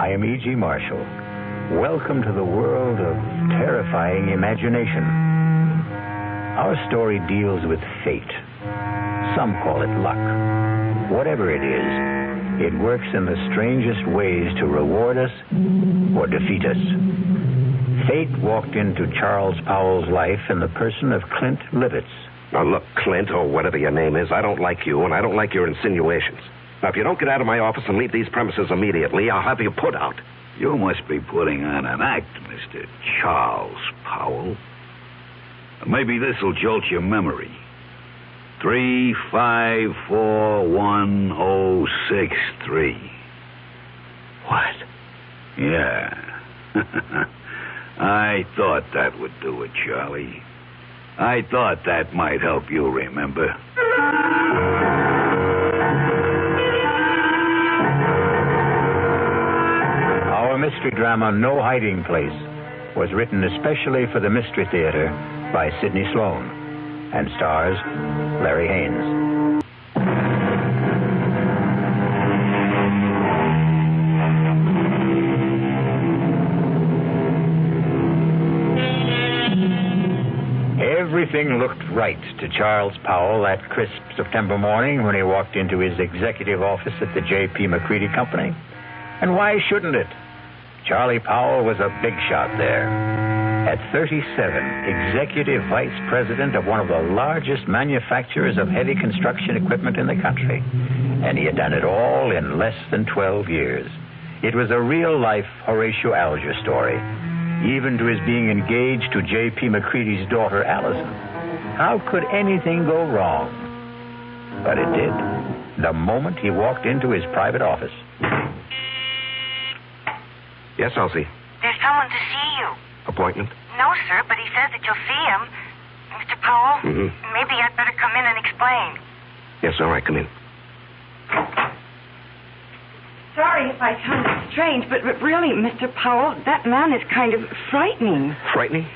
I am E.G. Marshall. Welcome to the world of terrifying imagination. Our story deals with fate. Some call it luck. Whatever it is, it works in the strangest ways to reward us or defeat us. Fate walked into Charles Powell's life in the person of Clint Livitz. Now, look, Clint, or whatever your name is, I don't like you, and I don't like your insinuations. Now, if you don't get out of my office and leave these premises immediately, I'll have you put out. You must be putting on an act, Mr. Charles Powell. Maybe this'll jolt your memory. 3541063. What? Yeah. I thought that would do it, Charlie. I thought that might help you remember. Our mystery drama, No Hiding Place, was written especially for the Mystery Theater by Sidney Sloan and stars Larry Haynes. Everything looked right to Charles Powell that crisp September morning when he walked into his executive office at the J.P. McCready Company. And why shouldn't it? Charlie Powell was a big shot there. At 37, executive vice president of one of the largest manufacturers of heavy construction equipment in the country. And he had done it all in less than 12 years. It was a real-life Horatio Alger story, even to his being engaged to J.P. McCready's daughter, Allison. How could anything go wrong? But it did, the moment he walked into his private office. Yes, Elsie. There's someone to see you. Appointment? No, sir, but he says that you'll see him. Mr. Powell, maybe I'd better come in and explain. Yes, all right, come in. Sorry if I sound strange, but really, Mr. Powell, that man is kind of frightening. Frightening?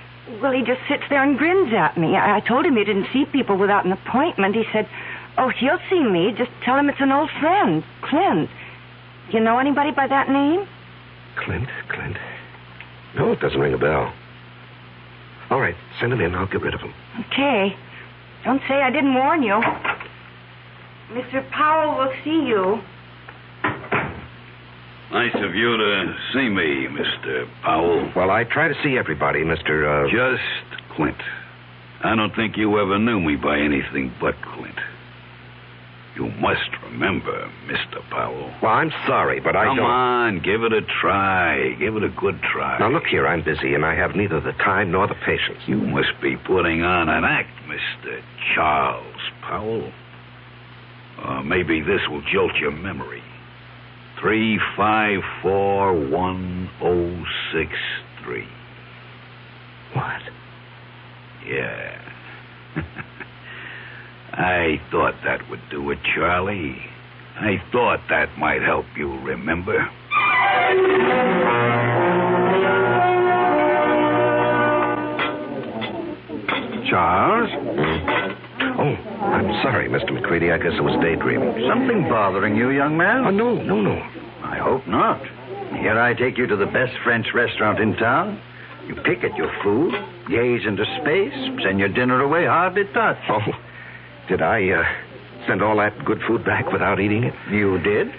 Well, he just sits there and grins at me. I told him he didn't see people without an appointment. He said, oh, he'll see me. Just tell him it's an old friend, Clint. You know anybody by that name? Clint? No, it doesn't ring a bell. All right, send him in. I'll get rid of him. Okay. Don't say I didn't warn you. Mr. Powell will see you. Nice of you to see me, Mr. Powell. Well, I try to see everybody, Mr. Just Clint. I don't think you ever knew me by anything but Clint. You must remember, Mr. Powell. Well, I'm sorry, but I don't... Come on, give it a try. Give it a good try. Now, look here, I'm busy, and I have neither the time nor the patience. You must be putting on an act, Mr. Charles Powell. Maybe this will jolt your memory. 3541063. What? Yeah. I thought that would do it, Charlie. I thought that might help you remember. Charles? Oh, I'm sorry, Mr. McCready. I guess I was daydreaming. Something bothering you, young man? Oh, no. I hope not. Here I take you to the best French restaurant in town. You pick at your food, gaze into space, send your dinner away hardly touched. Oh, did I send all that good food back without eating it? You did?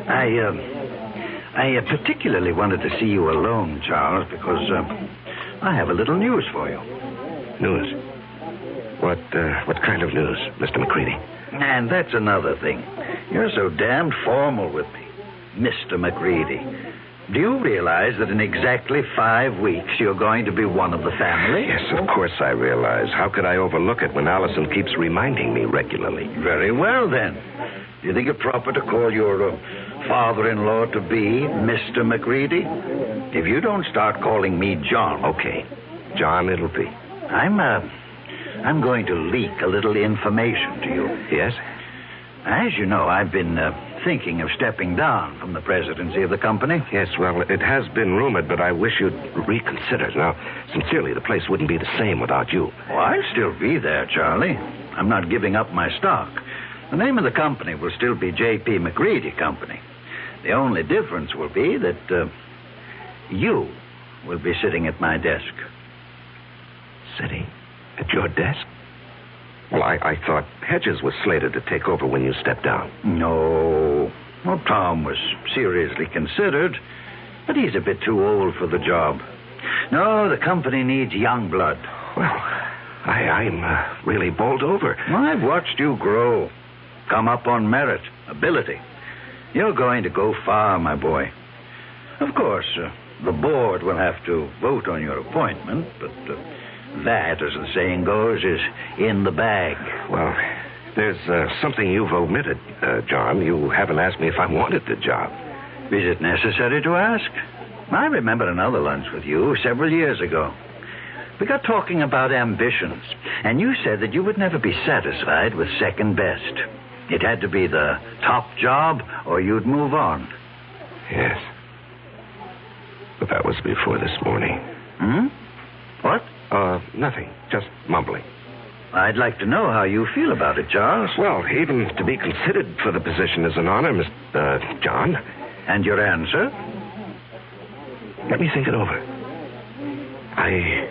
I particularly wanted to see you alone, Charles, because I have a little news for you. News? What kind of news, Mr. McCready? And that's another thing. You're so damned formal with me, Mr. McCready. Do you realize that in exactly 5 weeks you're going to be one of the family? Yes, of course I realize. How could I overlook it when Allison keeps reminding me regularly? Very well, then. Do you think it proper to call your father-in-law to be Mr. McCready? If you don't start calling me John... Okay. John, it'll be. I'm going to leak a little information to you. Yes? As you know, I've been thinking of stepping down from the presidency of the company. Yes, well, it has been rumored, but I wish you'd reconsider. Now, sincerely, the place wouldn't be the same without you. Oh, I'll still be there, Charlie. I'm not giving up my stock. The name of the company will still be J.P. McCready Company. The only difference will be that you will be sitting at my desk. Sitting at your desk? Well, I thought Hedges was slated to take over when you stepped down. No. Well, Tom was seriously considered, but he's a bit too old for the job. No, the company needs young blood. Well, I'm really bowled over. I've watched you grow. Come up on merit, ability. You're going to go far, my boy. Of course, the board will have to vote on your appointment, but that, as the saying goes, is in the bag. Well, there's something you've omitted, John. You haven't asked me if I wanted the job. Is it necessary to ask? I remember another lunch with you several years ago. We got talking about ambitions, and you said that you would never be satisfied with second best. It had to be the top job, or you'd move on. Yes. But that was before this morning. What? Nothing. Just mumbling. I'd like to know how you feel about it, Charles. Well, even to be considered for the position is an honor, Mr. John. And your answer? Let me think it over. I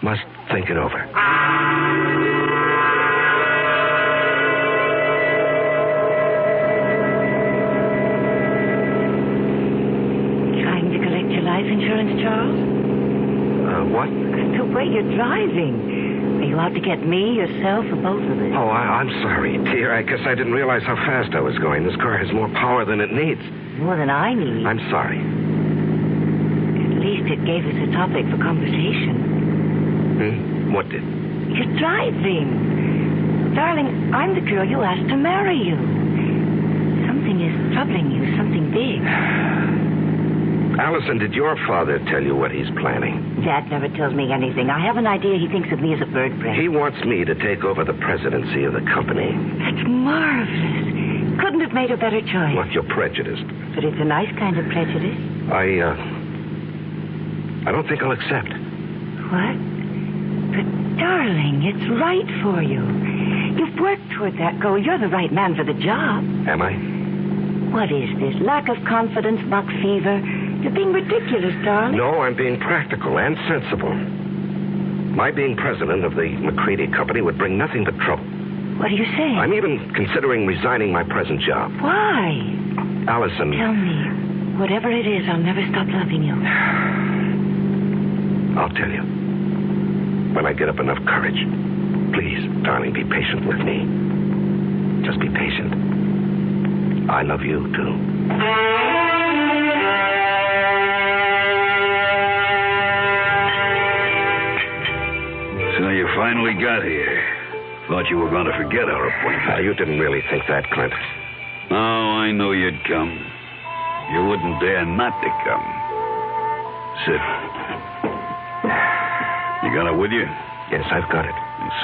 must think it over. Trying to collect your life insurance, Charles? What? The way you're driving. Are you out to get me, yourself, or both of us? Oh, I'm sorry, dear. I guess I didn't realize how fast I was going. This car has more power than it needs. More than I need. I'm sorry. At least it gave us a topic for conversation. What did? You're driving. Darling, I'm the girl you asked to marry you. Something is troubling you, something big. Allison, did your father tell you what he's planning? Dad never tells me anything. I have an idea he thinks of me as a bird brain. He wants me to take over the presidency of the company. That's marvelous. Couldn't have made a better choice. Well, you're prejudiced. But it's a nice kind of prejudice. I don't think I'll accept. What? But, darling, it's right for you. You've worked toward that goal. You're the right man for the job. Am I? What is this? Lack of confidence, buck fever? You're being ridiculous, darling. No, I'm being practical and sensible. My being president of the McCready Company would bring nothing but trouble. What are you saying? I'm even considering resigning my present job. Why? Allison. Tell me. Whatever it is, I'll never stop loving you. I'll tell you. When I get up enough courage. Please, darling, be patient with me. Just be patient. I love you, too. So you finally got here. Thought you were going to forget our appointment. You didn't really think that, Clint. Oh, I knew you'd come. You wouldn't dare not to come. Sit. You got it with you? Yes, I've got it.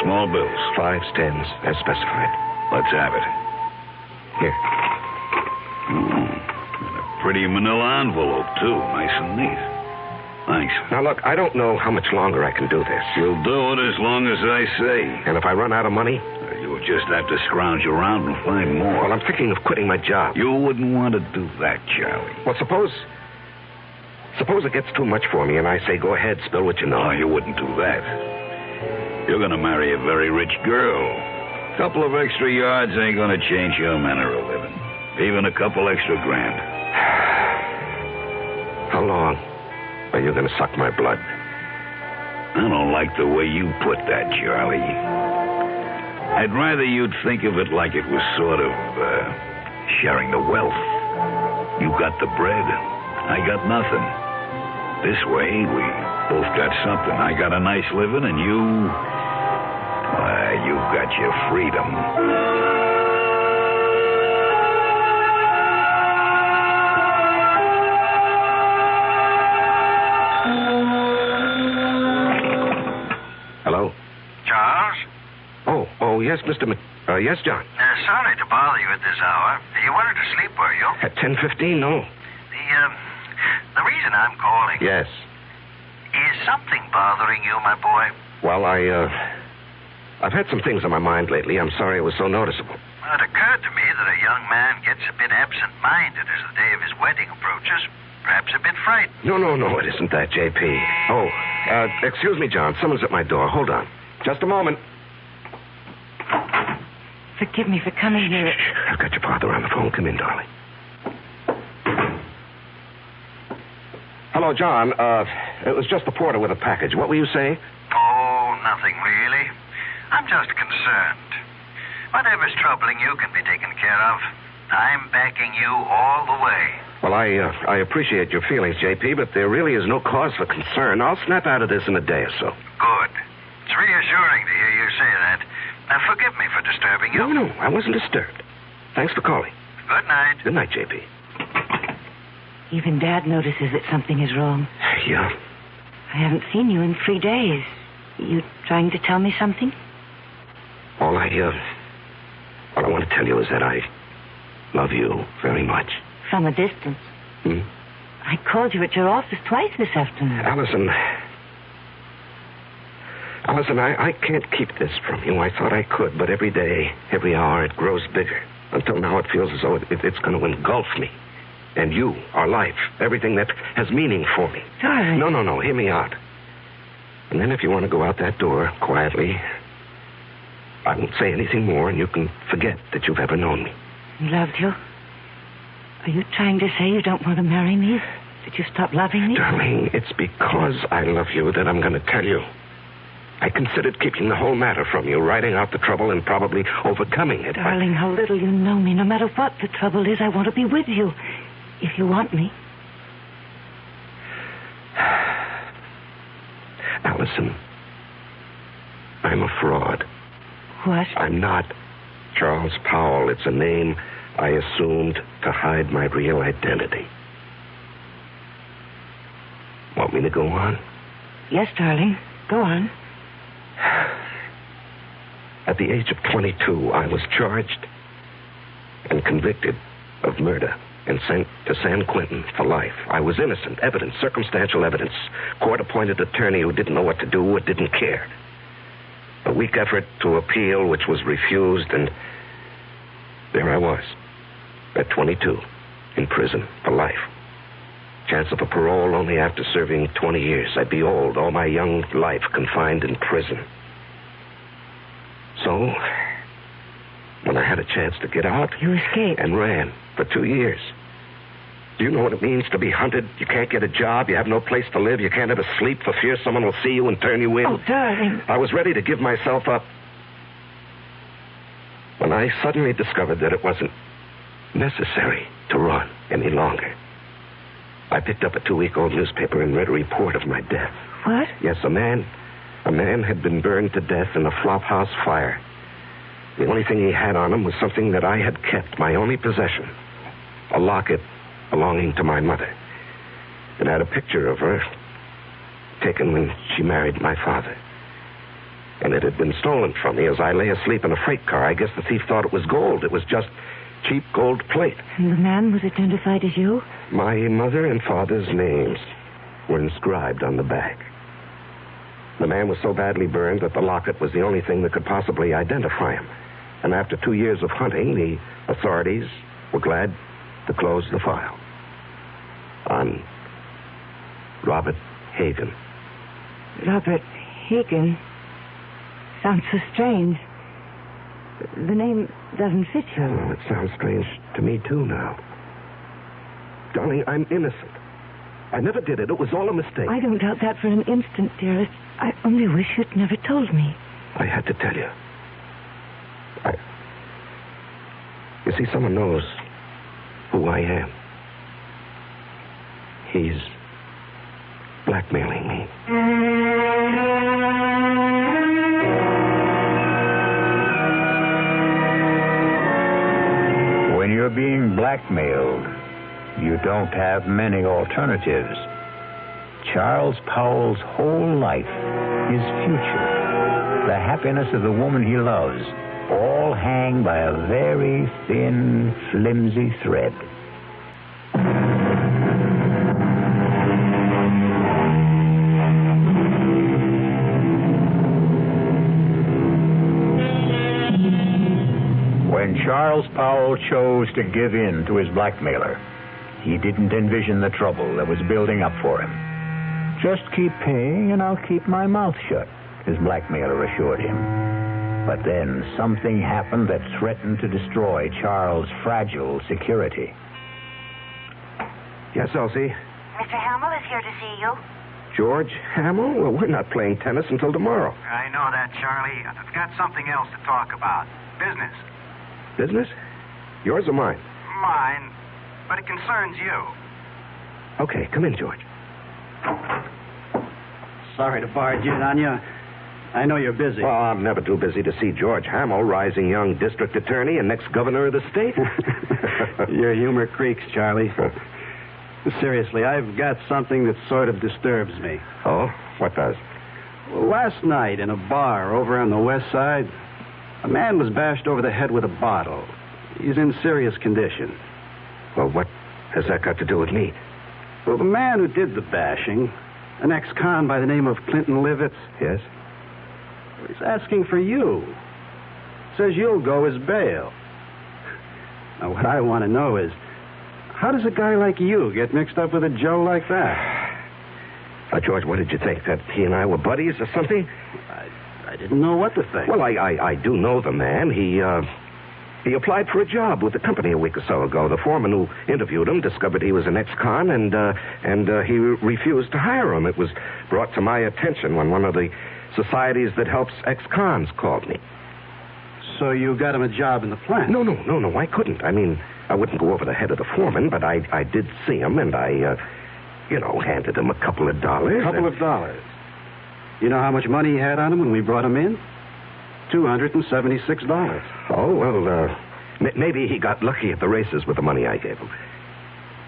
Small bills. 5s, 10s, as specified. Let's have it. Here. And a pretty manila envelope, too. Nice and neat. Thanks. Now, look, I don't know how much longer I can do this. You'll do it as long as I say. And if I run out of money? You'll just have to scrounge around and find more. Well, I'm thinking of quitting my job. You wouldn't want to do that, Charlie. Well, suppose it gets too much for me and I say, go ahead, spill what you know. No, you wouldn't do that. You're going to marry a very rich girl. A couple of extra yards ain't going to change your manner of living. Even a couple extra grand. How long are you going to suck my blood? I don't like the way you put that, Charlie. I'd rather you'd think of it like it was sort of sharing the wealth. You got the bread. I got nothing. This way, we both got something. I got a nice living, and you got your freedom. Hello? Charles? Oh, yes, Mr. yes, John. Sorry to bother you at this hour. You wanted to sleep, were you? At 10:15, no. The reason I'm calling... Yes. Is something bothering you, my boy? Well, I've had some things on my mind lately. I'm sorry it was so noticeable. Well, it occurred to me that a young man gets a bit absent-minded as the day of his wedding approaches. Perhaps a bit frightened. No, it isn't that, J.P. Oh, excuse me, John. Someone's at my door. Hold on. Just a moment. Forgive me for coming here. I've got your father on the phone. Come in, darling. Hello, John. It was just the porter with a package. What were you saying? Oh, nothing really. I'm just concerned. Whatever's troubling you can be taken care of. I'm backing you all the way. Well, I appreciate your feelings, J.P., but there really is no cause for concern. I'll snap out of this in a day or so. Good. It's reassuring to hear you say that. Now, forgive me for disturbing you. No, I wasn't disturbed. Thanks for calling. Good night. Good night, J.P. Even Dad notices that something is wrong. Yeah. I haven't seen you in 3 days. You trying to tell me something? All I want to tell you is that I love you very much. From a distance. Hmm? I called you at your office twice this afternoon. Allison, I can't keep this from you. I thought I could, but every day, every hour, it grows bigger. Until now, it feels as though it's going to engulf me. And you, our life, everything that has meaning for me. Darling. No, hear me out. And then if you want to go out that door quietly, I won't say anything more, and you can forget that you've ever known me. Loved you? Are you trying to say you don't want to marry me? That you stop loving me? Darling, it's because I love you that I'm going to tell you. I considered keeping the whole matter from you, writing out the trouble and probably overcoming it. Darling, how little you know me. No matter what the trouble is, I want to be with you. If you want me. Allison, I'm a fraud. What? I'm not Charles Powell. It's a name I assumed to hide my real identity. Want me to go on? Yes, darling. Go on. At the age of 22, I was charged and convicted of murder and sent to San Quentin for life. I was innocent. Evidence, circumstantial evidence. Court-appointed attorney who didn't know what to do or didn't care. A weak effort to appeal, which was refused, and there I was, at 22, in prison for life. Chance of a parole only after serving 20 years. I'd be old, all my young life confined in prison. So, when I had a chance to get out... You escaped. And ran for 2 years. Do you know what it means to be hunted? You can't get a job, you have no place to live, you can't ever sleep for fear someone will see you and turn you in. Oh, darling. I was ready to give myself up when I suddenly discovered that it wasn't necessary to run any longer. I picked up a 2-week-old newspaper and read a report of my death. What? Yes, a man had been burned to death in a flophouse fire. The only thing he had on him was something that I had kept, my only possession. A locket belonging to my mother. It had a picture of her taken when she married my father. And it had been stolen from me as I lay asleep in a freight car. I guess the thief thought it was gold. It was just cheap gold plate. And the man was identified as you? My mother and father's names were inscribed on the back. The man was so badly burned that the locket was the only thing that could possibly identify him. And after 2 years of hunting, the authorities were glad to close the file on Robert Hagen. Robert Hagen? Sounds so strange. The name doesn't fit you. Well, it sounds strange to me, too, now. Darling, I'm innocent. I never did it. It was all a mistake. I don't doubt that for an instant, dearest. I only wish you'd never told me. I had to tell you. You see, someone knows who I am. He's blackmailing me. When you're being blackmailed, you don't have many alternatives. Charles Powell's whole life, his future, the happiness of the woman he loves, all hang by a very thin, flimsy thread. When Charles Powell chose to give in to his blackmailer. He didn't envision the trouble that was building up for him. Just keep paying and I'll keep my mouth shut, his blackmailer assured him. But then something happened that threatened to destroy Charles' fragile security. Yes, Elsie? Mr. Hamill is here to see you. George Hamill? Well, we're not playing tennis until tomorrow. I know that, Charlie. I've got something else to talk about. Business. Business? Yours or mine? Mine, but it concerns you. Okay, come in, George. Sorry to barge in on you. I know you're busy. Well, I'm never too busy to see George Hamill, rising young district attorney and next governor of the state. Your humor creaks, Charlie. Seriously, I've got something that sort of disturbs me. Oh? What does? Last night in a bar over on the west side, a man was bashed over the head with a bottle. He's in serious condition. Well, what has that got to do with me? Well, the man who did the bashing, an ex-con by the name of Clinton Livitz. Yes? He's asking for you. Says you'll go as bail. Now, what I want to know is, how does a guy like you get mixed up with a Joe like that? Now, George, what did you think? That he and I were buddies or something? I didn't know what to think. Well, I do know the man. He applied for a job with the company a week or so ago. The foreman who interviewed him discovered he was an ex-con, and he refused to hire him. It was brought to my attention when one of the societies that helps ex-cons called me. So you got him a job in the plant? No, I couldn't. I mean, I wouldn't go over the head of the foreman, but I did see him, and I handed him a couple of dollars. Couple of dollars? You know how much money he had on him when we brought him in? $276. Oh, well, maybe he got lucky at the races with the money I gave him.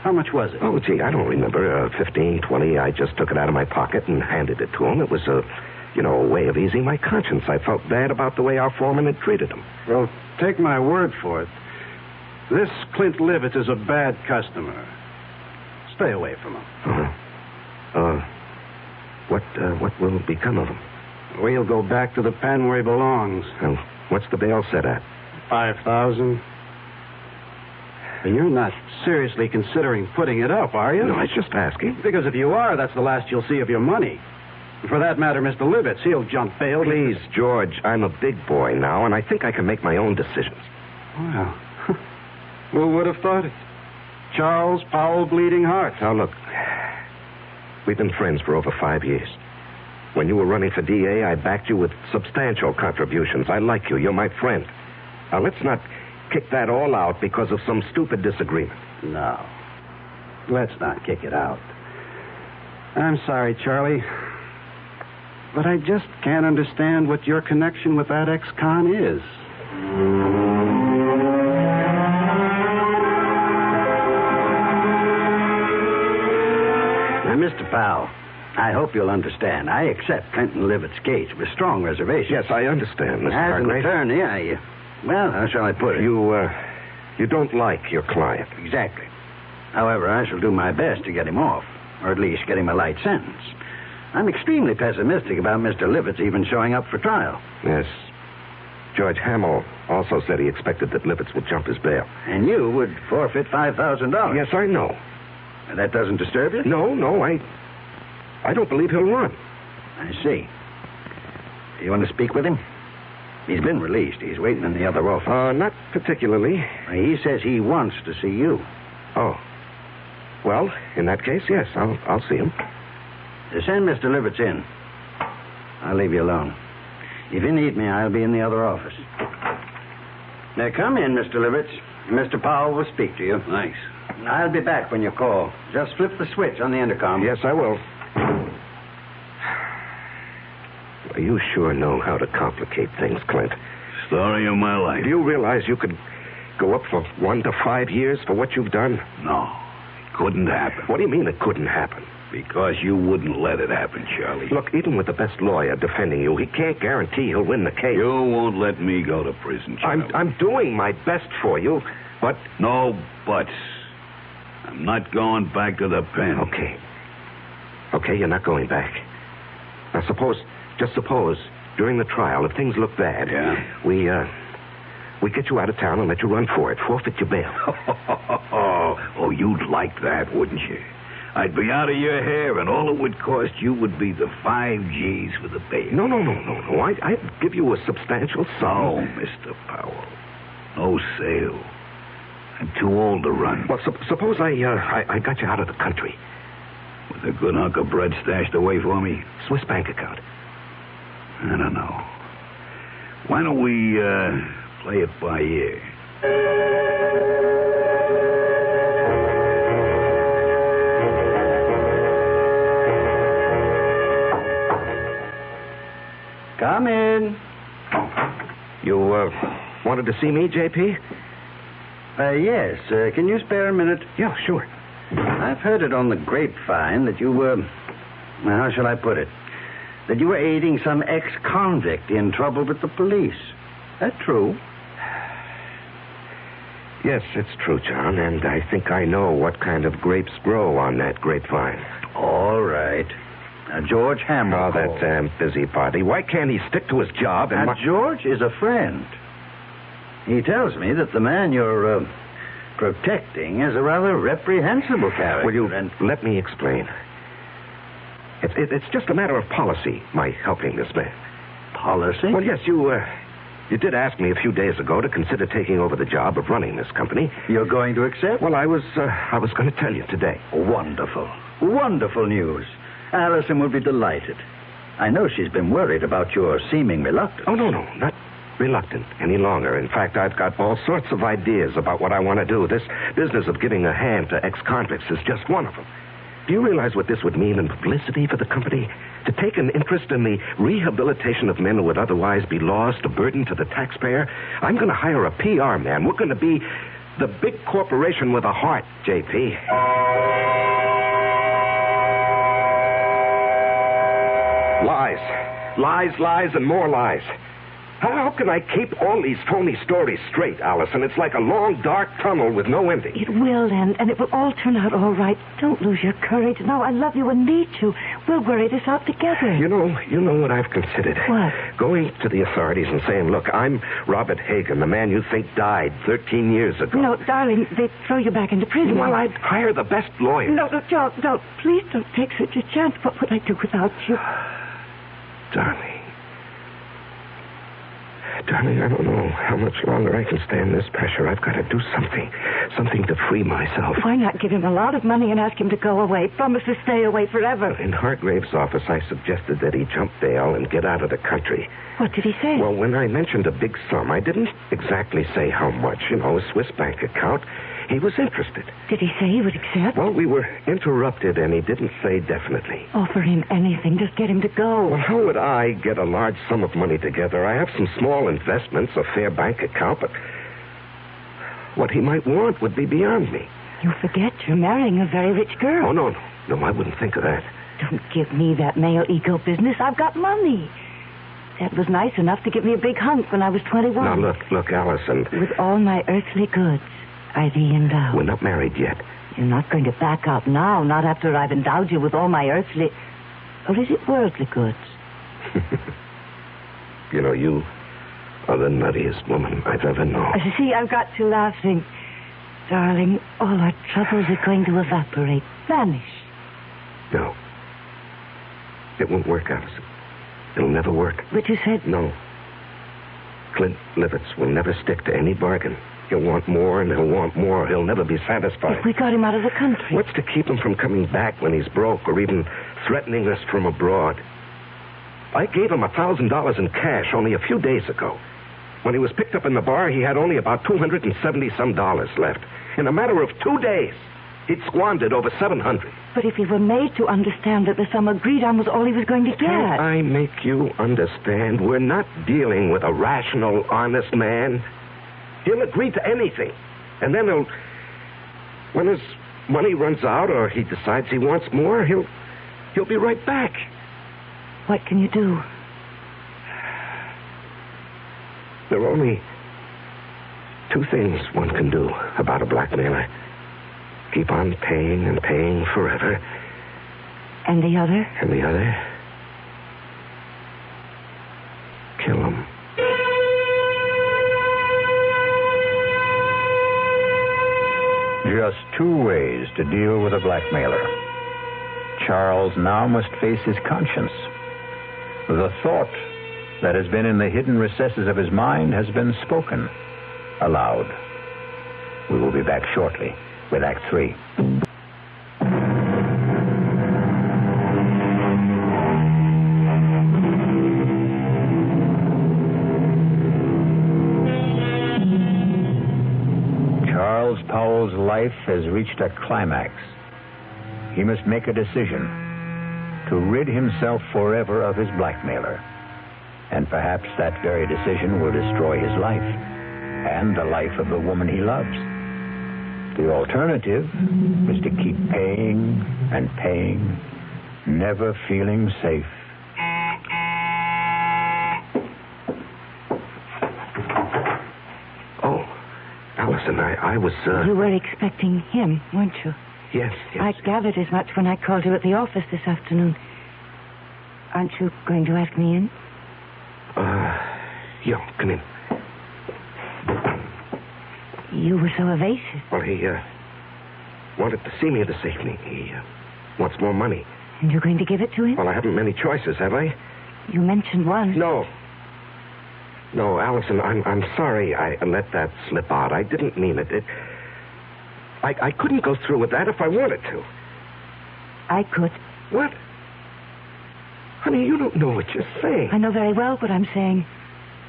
How much was it? Oh, gee, I don't remember. 15, 20. I just took it out of my pocket and handed it to him. It was a way of easing my conscience. I felt bad about the way our foreman had treated him. Well, take my word for it. This Clint Livitz is a bad customer. Stay away from him. What will become of him? Well, he'll go back to the pen where he belongs. Well, what's the bail set at? $5,000. And you're not seriously considering putting it up, are you? No, I was just asking. Because if you are, that's the last you'll see of your money. For that matter, Mr. Livitz, he'll jump bail. Please, George, I'm a big boy now, and I think I can make my own decisions. Well, who would have thought it? Charles Powell, Bleeding Heart. Now, look, we've been friends for over 5 years. When you were running for DA, I backed you with substantial contributions. I like you. You're my friend. Now, let's not kick that all out because of some stupid disagreement. No. Let's not kick it out. I'm sorry, Charlie, but I just can't understand what your connection with that ex-con is. Now, Mr. Powell, I hope you'll understand. I accept Clinton Livitz's case with strong reservations. Yes, I understand, Mr. As an Hargrave. attorney, well, how shall I put it? You don't like your client. Exactly. However, I shall do my best to get him off, or at least get him a light sentence. I'm extremely pessimistic about Mr. Livitz even showing up for trial. Yes. George Hamill also said he expected that Livitz would jump his bail. And you would forfeit $5,000. Yes, I know. That doesn't disturb you? No, I don't believe he'll run. I see. You want to speak with him? He's been released. He's waiting in the other office. Not particularly. He says he wants to see you. Oh. Well, in that case, yes, I'll see him. Send Mr. Livitz in. I'll leave you alone. If you need me, I'll be in the other office. Now, come in, Mr. Livitz. Mr. Powell will speak to you. Thanks. I'll be back when you call. Just flip the switch on the intercom. Yes, I will. You sure know how to complicate things, Clint. Story of my life. Do you realize you could go up for 1 to 5 years for what you've done? No, it couldn't happen. What do you mean it couldn't happen? Because you wouldn't let it happen, Charlie. Look, even with the best lawyer defending you, he can't guarantee he'll win the case. You won't let me go to prison, Charlie. I'm doing my best for you, but... No buts. I'm not going back to the pen. Okay, you're not going back. Now, suppose, during the trial, if things look bad... Yeah? We We get you out of town and let you run for it. Forfeit your bail. Oh, you'd like that, wouldn't you? I'd be out of your hair, and all it would cost you would be the 5 G's for the bail. No. I'd give you a substantial sum. Oh, Mr. Powell. No sale. I'm too old to run. Well, suppose I got you out of the country. With a good hunk of bread stashed away for me? Swiss bank account. I don't know. Why don't we play it by ear? Come in. You wanted to see me, J.P.? Yes. Can you spare a minute? Yeah, sure. I've heard it on the grapevine that you were... how shall I put it? That you were aiding some ex-convict in trouble with the police. That true? Yes, it's true, John, and I think I know what kind of grapes grow on that grapevine. All right. Now, George Hamill. Oh, that damn busybody. Why can't he stick to his job and... Now, George is a friend. He tells me that the man you're protecting is a rather reprehensible character. Will you let me explain? It's just a matter of policy, my helping this man. Policy? Well, yes, you did ask me a few days ago to consider taking over the job of running this company. You're going to accept? Well, I was going to tell you today. Wonderful. Wonderful news. Allison will be delighted. I know she's been worried about your seeming reluctance. Oh, no, not reluctant any longer. In fact, I've got all sorts of ideas about what I want to do. This business of giving a hand to ex-convicts is just one of them. Do you realize what this would mean in publicity for the company? To take an interest in the rehabilitation of men who would otherwise be lost, a burden to the taxpayer? I'm going to hire a PR man. We're going to be the big corporation with a heart, J.P. Lies, and more lies. How can I keep all these phony stories straight, Allison? It's like a long, dark tunnel with no ending. It will end, and it will all turn out all right. Don't lose your courage. No, I love you and need you. We'll worry this out together. You know what I've considered? What? Going to the authorities and saying, look, I'm Robert Hagan, the man you think died 13 years ago. No, darling, they'd throw you back into prison. Well, I'd hire the best lawyers. No, don't. Please don't take such a chance. What would I do without you? Darling, I don't know how much longer I can stand this pressure. I've got to do something to free myself. Why not give him a lot of money and ask him to go away? Promise to stay away forever. In Hargrave's office, I suggested that he jump bail and get out of the country. What did he say? Well, when I mentioned a big sum, I didn't exactly say how much. A Swiss bank account. He was interested. Did he say he would accept? Well, we were interrupted, and he didn't say definitely. Offer him anything. Just get him to go. Well, how would I get a large sum of money together? I have some small investments, a fair bank account, but what he might want would be beyond me. You forget you're marrying a very rich girl. Oh, no, I wouldn't think of that. Don't give me that male ego business. I've got money. Dad was nice enough to give me a big hunk when I was 21. Now, look, Allison. With all my earthly goods, I thee endow. We're not married yet. You're not going to back out now, not after I've endowed you with all my earthly... Or is it worldly goods? You are the nuttiest woman I've ever known. See, I've got you laughing. Darling, all our troubles are going to evaporate, vanish. No. It won't work, Allison. It'll never work. But you said... No. Clint Livitz will never stick to any bargain. He'll want more, and he'll want more. He'll never be satisfied. If we got him out of the country. What's to keep him from coming back when he's broke or even threatening us from abroad? I gave him $1,000 in cash only a few days ago. When he was picked up in the bar, he had only about $270-some left. In a matter of 2 days, he'd squandered over $700. But if he were made to understand that the sum agreed on was all he was going to get... Can't I make you understand? We're not dealing with a rational, honest man. He'll agree to anything. And then when his money runs out or he decides he wants more, he'll be right back. What can you do? There are only 2 things one can do about a blackmailer. Keep on paying and paying forever. And the other? And the other? Kill him. Just two ways to deal with a blackmailer. Charles now must face his conscience. The thought that has been in the hidden recesses of his mind has been spoken aloud. We will be back shortly with Act 3. Charles Powell's life has reached a climax. He must make a decision to rid himself forever of his blackmailer. And perhaps that very decision will destroy his life and the life of the woman he loves. The alternative is to keep paying and paying, never feeling safe. Oh, Allison, I was, You were expecting him, weren't you? Yes. I gathered as much when I called you at the office this afternoon. Aren't you going to ask me in? Yeah, come in. You were so evasive. Well, he, wanted to see me this evening. He, wants more money. And you're going to give it to him? Well, I haven't many choices, have I? You mentioned one. No, Allison, I'm sorry I let that slip out. I didn't mean it. I couldn't go through with that if I wanted to. I could. What? Honey, you don't know what you're saying. I know very well what I'm saying.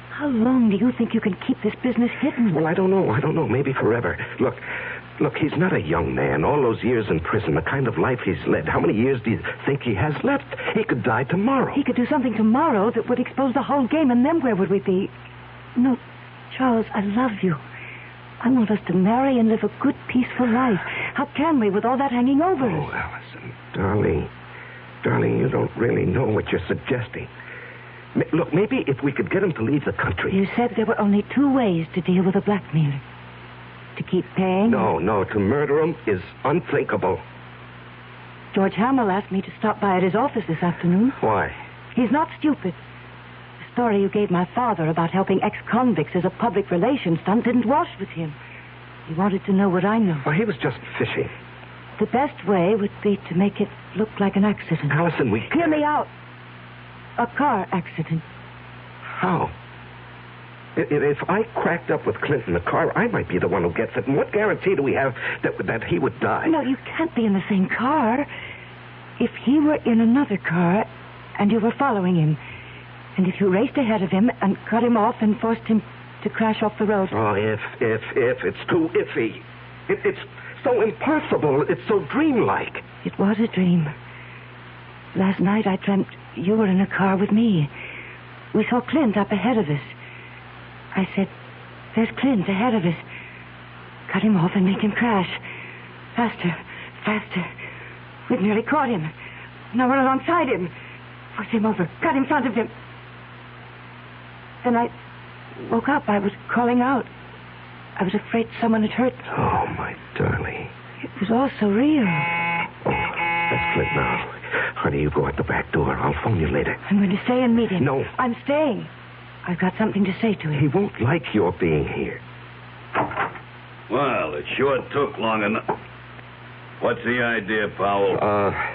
How long do you think you can keep this business hidden? Well, I don't know. Maybe forever. Look, he's not a young man. All those years in prison, the kind of life he's led. How many years do you think he has left? He could die tomorrow. He could do something tomorrow that would expose the whole game, and then where would we be? No, Charles, I love you. I want us to marry and live a good, peaceful life. How can we with all that hanging over us? Oh, Allison, darling, you don't really know what you're suggesting. Look, maybe if we could get him to leave the country. You said there were only two ways to deal with a blackmailer. To keep paying? No, to murder him is unthinkable. George Hamill asked me to stop by at his office this afternoon. Why? He's not stupid. The story you gave my father about helping ex-convicts as a public relations stunt didn't wash with him. He wanted to know what I know. Well, he was just fishing. The best way would be to make it look like an accident. Allison, we... Hear me out. A car accident. How? If I cracked up with Clint in the car, I might be the one who gets it. And what guarantee do we have that he would die? No, you can't be in the same car. If he were in another car and you were following him, and if you raced ahead of him and cut him off and forced him to crash off the road... Oh, if. It's too iffy. It's so impossible. It's so dreamlike. It was a dream. Last night I dreamt you were in a car with me. We saw Clint up ahead of us. I said, there's Clint ahead of us. Cut him off and make him crash. Faster. We've nearly caught him. Now run alongside him. Force him over. Cut in front of him. Then I woke up. I was calling out. I was afraid someone had hurt me. Oh, my darling. It was all so real. Oh, that's Clint now. Honey, you go out the back door. I'll phone you later. I'm going to stay and meet him. No. I'm staying. I've got something to say to him. He won't like your being here. Well, it sure took long enough. What's the idea, Powell?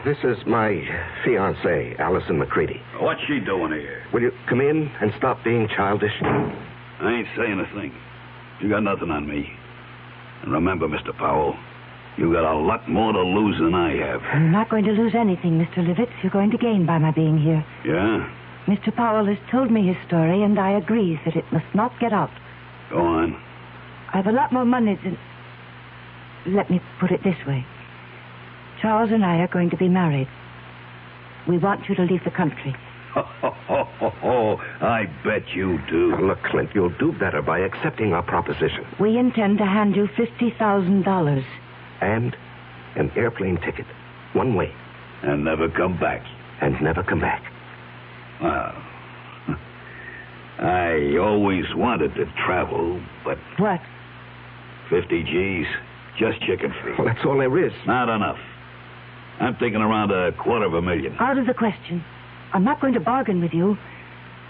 This is my fiancée, Allison McCready. What's she doing here? Will you come in and stop being childish? I ain't saying a thing. You got nothing on me. And remember, Mr. Powell, you got a lot more to lose than I have. You're not going to lose anything, Mr. Livitz. You're going to gain by my being here. Yeah? Mr. Powell has told me his story, and I agree that it must not get out. Go on. I've a lot more money than... Let me put it this way. Charles and I are going to be married. We want you to leave the country. I bet you do. Now, look, Clint, you'll do better by accepting our proposition. We intend to hand you $50,000. And an airplane ticket. One way. And never come back. And never come back. Well, I always wanted to travel, but... What? 50 G's, just chicken feed. Well, that's all there is. Not enough. I'm thinking around $250,000. Out of the question. I'm not going to bargain with you.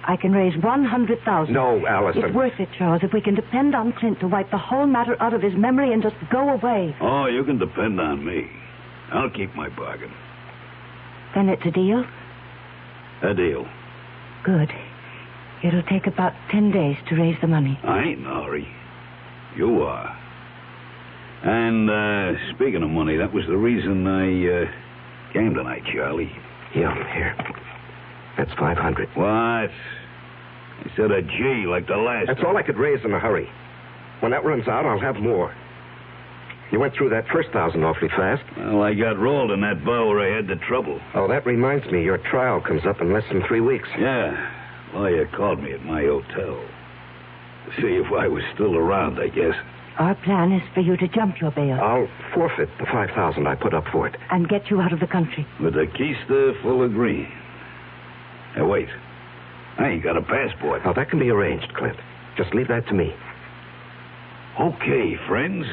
I can raise $100,000. No, Allison. It's worth it, Charles, if we can depend on Clint to wipe the whole matter out of his memory and just go away. Oh, you can depend on me. I'll keep my bargain. Then it's a deal? A deal. Good. It'll take about 10 days to raise the money. I ain't in a hurry. You are. And, speaking of money, that was the reason I, came tonight, Charlie. Yeah, here. That's $500. What? Instead of G like the last That's time. all I could raise in a hurry. When that runs out, I'll have more. You went through that first 1,000 awfully fast. Well, I got rolled in that bar where I had the trouble. Oh, that reminds me. Your trial comes up in less than 3 weeks. Yeah. Lawyer called me at my hotel. To see if I was still around, I guess. Our plan is for you to jump your bail. I'll forfeit the $5,000 I put up for it. And get you out of the country. With a keister full of green. Hey, wait. I ain't got a passport. Oh, that can be arranged, Clint. Just leave that to me. Okay, friends.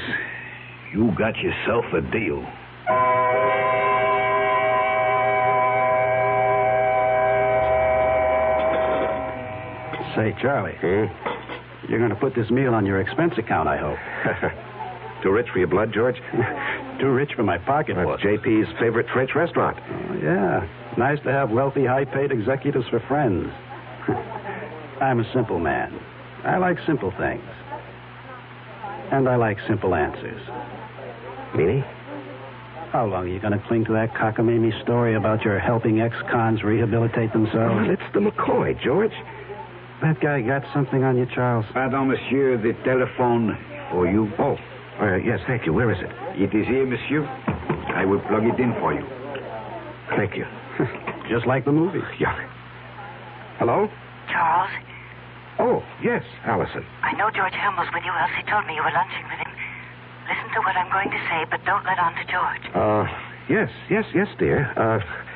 You got yourself a deal. Say, Charlie, you're going to put this meal on your expense account, I hope. Too rich for your blood, George? Too rich for my pocketbook. That's JP's favorite French restaurant. Oh, yeah. Nice to have wealthy, high-paid executives for friends. I'm a simple man. I like simple things. And I like simple answers. Meaning? How long are you going to cling to that cockamamie story about your helping ex-cons rehabilitate themselves? Oh, it's the McCoy, George. That guy got something on you, Charles? Pardon, monsieur, the telephone for you. Oh, yes, thank you. Where is it? It is here, monsieur. I will plug it in for you. Thank you. Just like the movie. Yeah. Hello? Charles, Oh, yes, Allison. I know George Hamill's with you, else he told me you were lunching with him. Listen to what I'm going to say, but don't let on to George. Yes, dear.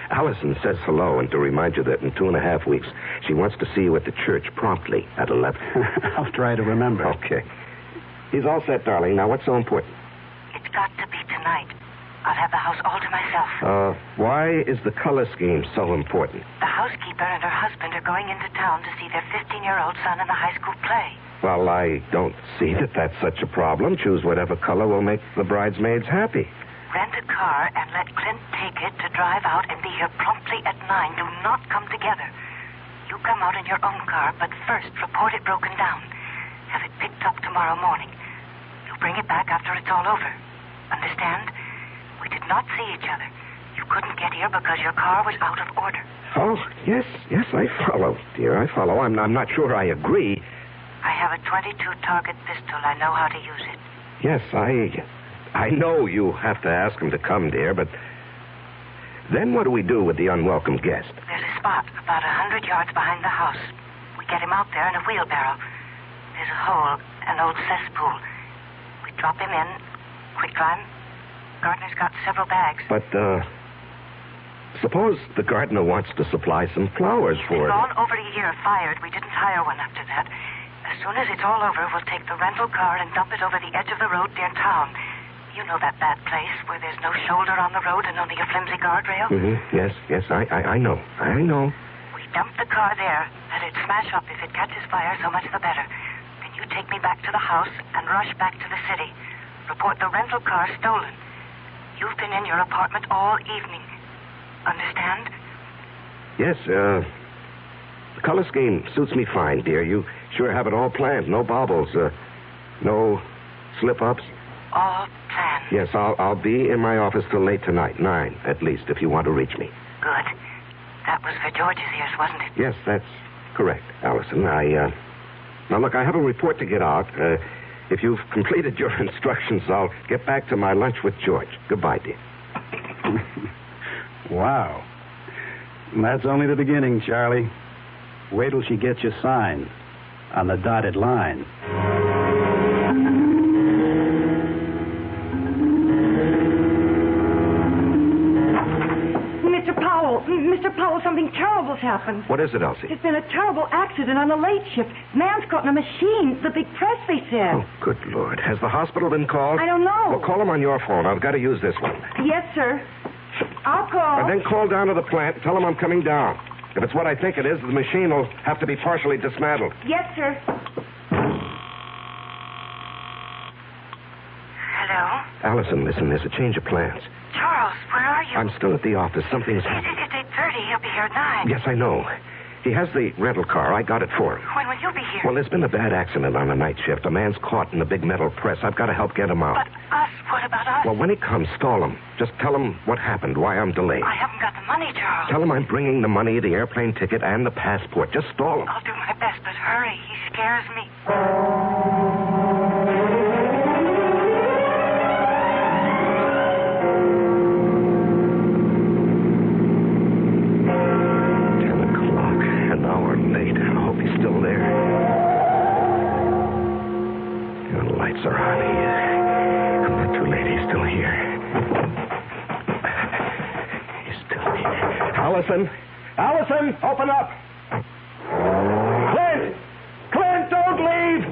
Allison says hello, and to remind you that in 2.5 weeks, she wants to see you at the church promptly at 11. I'll try to remember. Okay. He's all set, darling. Now, what's so important? It's got to be tonight. I'll have the house all to myself. Why is the color scheme so important? The housekeeper and her husband are going into town to see their 15-year-old son in the high school play. Well, I don't see that that's such a problem. Choose whatever color will make the bridesmaids happy. Rent a car and let Clint take it to drive out and be here promptly at 9. Do not come together. You come out in your own car, but first report it broken down. Have it picked up tomorrow morning. You'll bring it back after it's all over. Understand? We did not see each other. You couldn't get here because your car was out of order. Oh, yes, I follow, dear. I follow. I'm not sure I agree. I have a .22 target pistol. I know how to use it. Yes, I know you have to ask him to come, dear, but then what do we do with the unwelcome guest? There's a spot about 100 yards behind the house. We get him out there in a wheelbarrow. There's a hole, an old cesspool. We drop him in, quicklime. Gardener's got several bags. But, suppose the gardener wants to supply some flowers for it. It's gone over a year fired. We didn't hire one after that. As soon as it's all over, we'll take the rental car and dump it over the edge of the road near town. You know that bad place where there's no shoulder on the road and only a flimsy guardrail? Mm-hmm. Yes, I know. We dump the car there. Let it smash up. If it catches fire, so much the better. Then you take me back to the house and rush back to the city. Report the rental car stolen. You've been in your apartment all evening. Understand? Yes, the color scheme suits me fine, dear. You sure have it all planned. No baubles, no slip-ups. All planned. Yes, I'll be in my office till late tonight, 9 at least, if you want to reach me. Good. That was for George's ears, wasn't it? Yes, that's correct, Allison. Now, look, I have a report to get out. If you've completed your instructions, I'll get back to my lunch with George. Goodbye, dear. Wow. That's only the beginning, Charlie. Wait till she gets you signed on the dotted line. Mr. Powell, something terrible's happened. What is it, Elsie? There's been a terrible accident on the late shift. Man's caught in a machine. The big press, they said. Oh, good Lord. Has the hospital been called? I don't know. Well, call them on your phone. I've got to use this one. Yes, sir. I'll call. And then call down to the plant and tell them I'm coming down. If it's what I think it is, the machine will have to be partially dismantled. Yes, sir. Hello? Allison, listen, there's a change of plans. Charles, where are you? I'm still at the office. Something's happened. It's 8:30. He'll be here at 9. Yes, I know. He has the rental car. I got it for him. When will you be here? Well, there's been a bad accident on a night shift. A man's caught in a big metal press. I've got to help get him out. But us? What about us? Well, when he comes, stall him. Just tell him what happened, why I'm delayed. I haven't got the money, Charles. Tell him I'm bringing the money, the airplane ticket, and the passport. Just stall him. I'll do my best, but hurry. He scares me. Are on. I'm not too late. He's still here. He's still here. Allison! Allison! Open up! Clint! Clint, don't leave!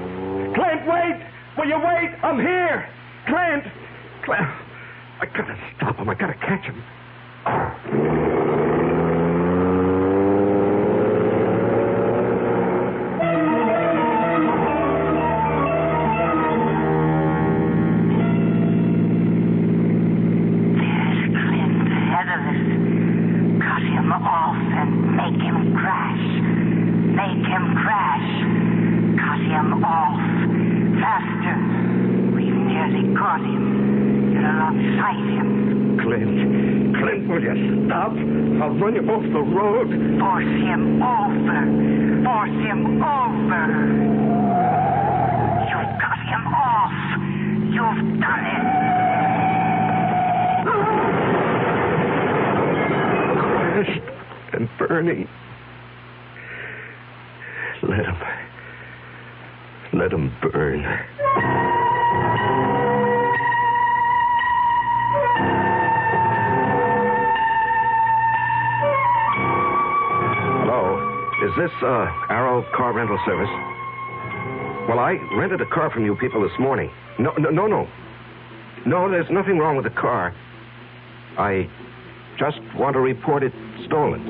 Clint, wait! Will you wait? I'm here! Clint! Clint! I gotta stop him. I gotta catch him. I'll run you off the road. Force him over. Force him over. You've got him off. You've done it. Crashed and burning. Let him burn. Is this, Arrow Car Rental Service? Well, I rented a car from you people this morning. No. No, there's nothing wrong with the car. I just want to report it stolen.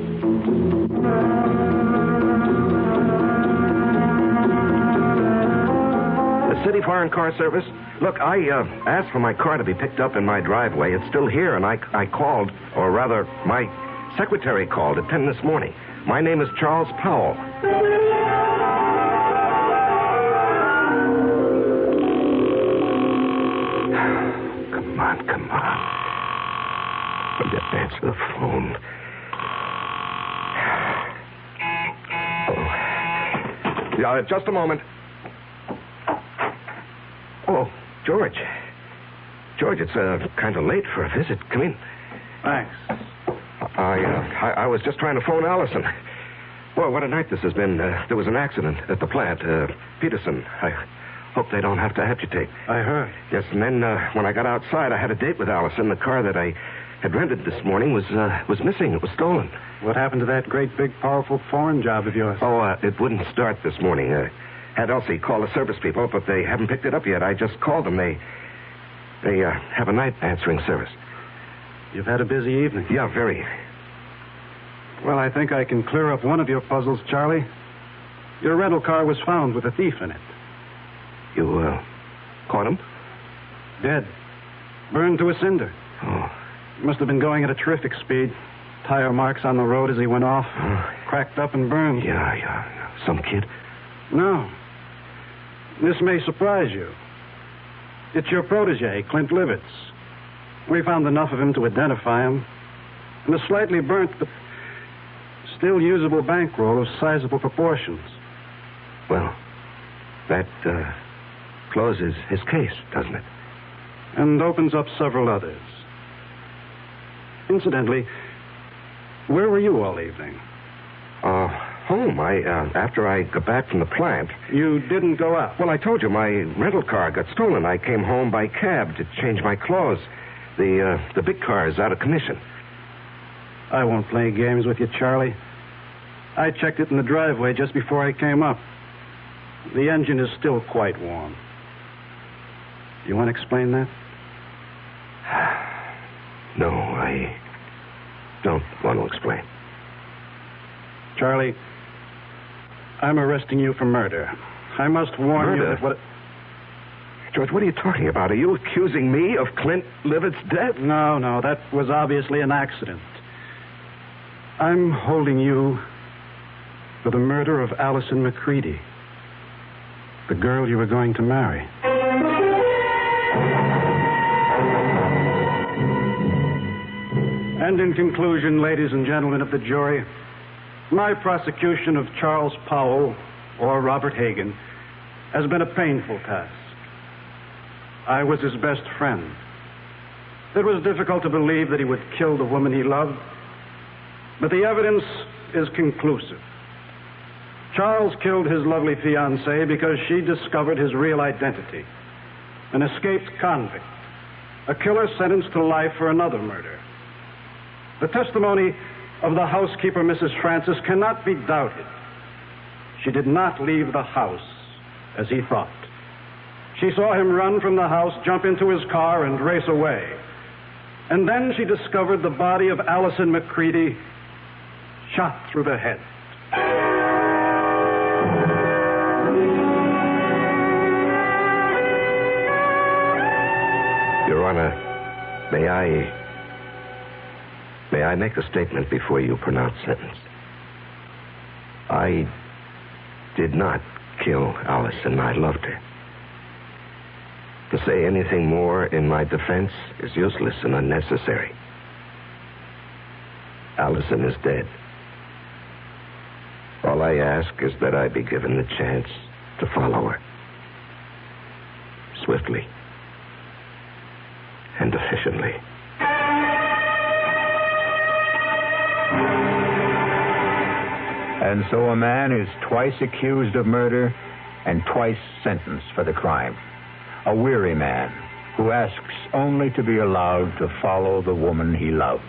The City Foreign Car Service? Look, I asked for my car to be picked up in my driveway. It's still here, and I called, or rather, my secretary called at 10 this morning. My name is Charles Powell. Come on. Just answer the phone. Oh. Just a moment. Oh, George. George, it's kind of late for a visit. Come in. Thanks. I was just trying to phone Allison. Boy, what a night this has been. There was an accident at the plant. Peterson. I hope they don't have to amputate. I heard. Yes, and then when I got outside, I had a date with Allison. The car that I had rented this morning was missing. It was stolen. What happened to that great, big, powerful foreign job of yours? Oh, it wouldn't start this morning. Had Elsie call the service people, but they haven't picked it up yet. I just called them. They have a night answering service. You've had a busy evening. Yeah, very. Well, I think I can clear up one of your puzzles, Charlie. Your rental car was found with a thief in it. You, caught him? Dead. Burned to a cinder. Oh. Must have been going at a terrific speed. Tire marks on the road as he went off. Cracked up and burned. Yeah. Some kid? No. This may surprise you. It's your protege, Clint Livitz. We found enough of him to identify him. And a slightly burnt, but still usable bankroll of sizable proportions. Well, that closes his case, doesn't it? And opens up several others. Incidentally, where were you all evening? Home. After I got back from the plant. You didn't go out? Well, I told you, my rental car got stolen. I came home by cab to change my clothes. The big car is out of commission. I won't play games with you, Charlie. I checked it in the driveway just before I came up. The engine is still quite warm. You want to explain that? No, I don't want to explain. Charlie, I'm arresting you for murder. I must warn you that what... George, what are you talking about? Are you accusing me of Clint Livett's death? No, that was obviously an accident. I'm holding you for the murder of Allison McCready, the girl you were going to marry. And in conclusion, ladies and gentlemen of the jury, my prosecution of Charles Powell, or Robert Hagan, has been a painful task. I was his best friend. It was difficult to believe that he would kill the woman he loved, but the evidence is conclusive. Charles killed his lovely fiancée because she discovered his real identity, an escaped convict, a killer sentenced to life for another murder. The testimony of the housekeeper, Mrs. Francis, cannot be doubted. She did not leave the house as he thought. She saw him run from the house, jump into his car, and race away. And then she discovered the body of Allison McCready shot through the head. Your Honor, may I make a statement before you pronounce sentence? I did not kill Allison. I loved her. To say anything more in my defense is useless and unnecessary. Allison is dead. All I ask is that I be given the chance to follow her. Swiftly and efficiently. And so a man is twice accused of murder and twice sentenced for the crime. A weary man who asks only to be allowed to follow the woman he loved.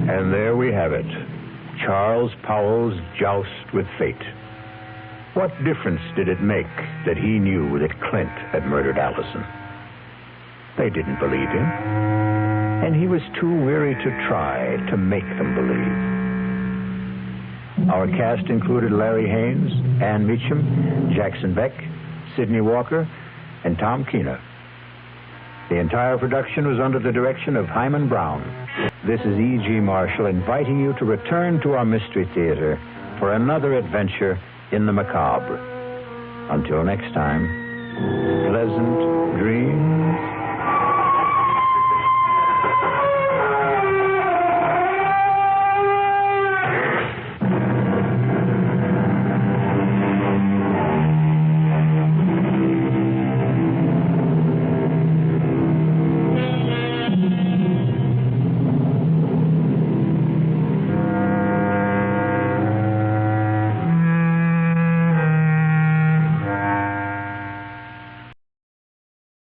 And there we have it. Charles Powell's joust with fate. What difference did it make that he knew that Clint had murdered Allison? They didn't believe him, and he was too weary to try to make them believe. Our cast included Larry Haynes, Ann Meacham, Jackson Beck, Sidney Walker, and Tom Keener. The entire production was under the direction of Hyman Brown. This is E.G. Marshall inviting you to return to our Mystery Theater for another adventure in the macabre. Until next time, pleasant dreams.